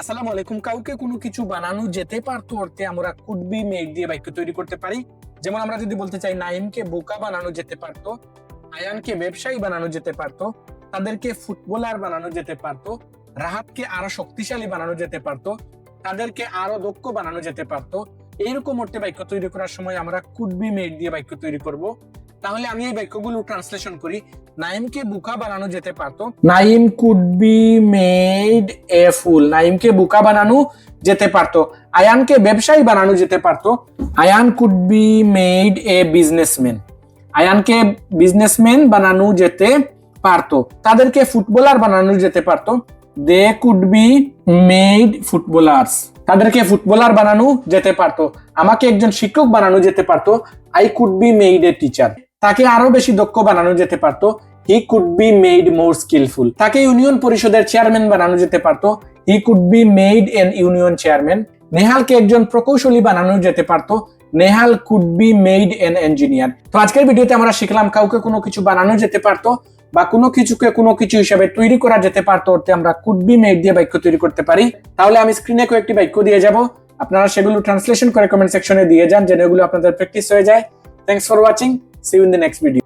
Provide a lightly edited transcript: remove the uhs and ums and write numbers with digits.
আসসালামু আলাইকুম। কাউকে কোনো কিছু বানানো যেতে পারতো অর্থে আমরা কুড বি মেড দিয়ে বাক্য তৈরি করতে পারি। যেমন আমরা যদি বলতে চাই নাইমকে বোকা বানানো যেতে পারতো, আয়ানকে ব্যবসায়ী বানানো যেতে পারতো, তাদেরকে ফুটবলার বানানো যেতে পারতো, রাহাতকে আরো শক্তিশালী বানানো যেতে পারতো, তাদেরকে আরো দক্ষ বানানো যেতে পারতো। এইরকম অর্থে বাক্য তৈরি করার সময় আমরা কুড বি মেড দিয়ে বাক্য তৈরি করব। তাহলে আমি এই বাক্যগুলো ট্রান্সলেশন করি। নাইমকে বোকা বানানো যেতে পারতো, Naim could be made a fool, নাইমকে বোকা বানানো যেতে পারতো। আয়ানকে ব্যবসায়ী বানানো যেতে পারতো, Ayan could be made a businessman, আয়ানকে বিজনেসম্যান বানানো যেতে পারতো। তাদেরকে ফুটবলার বানানো যেতে পারতো, they could be made footballers, তাদেরকে ফুটবলার বানানো যেতে পারতো। আমাকে একজন শিক্ষক বানানো যেতে পারতো, I could be made a teacher, তাকে আরো বেশি দক্ষ বানানো যেতে পারতো, he could be made more skilful, তাকে ইউনিয়ন পরিষদের চেয়ারম্যান বানানো যেতে পারতো, he could be made an union chairman. নেহালকে একজন প্রকৌশলী বানানো যেতে পারতো, Nehal could be made an engineer. তো আজকের ভিডিওতে আমরা শিখলাম কাউকে কোনো কিছু বানানো যেতে পারতো বা কোনো কিছুকে কোনো কিছু হিসেবে তৈরি করা যেতে পারতো অর্থে আমরা কুড বি মেড দিয়ে বাক্য তৈরি করতে পারি। তাহলে আমি স্ক্রিনে কয়েকটি বাক্য দিয়ে যাব, আপনারা সেগুলো ট্রান্সলেশন করে কমেন্ট সেকশনে দিয়ে যান, যেন এগুলো আপনাদের প্র্যাকটিস হয়ে যায়। Thanks for watching, see you in the next video.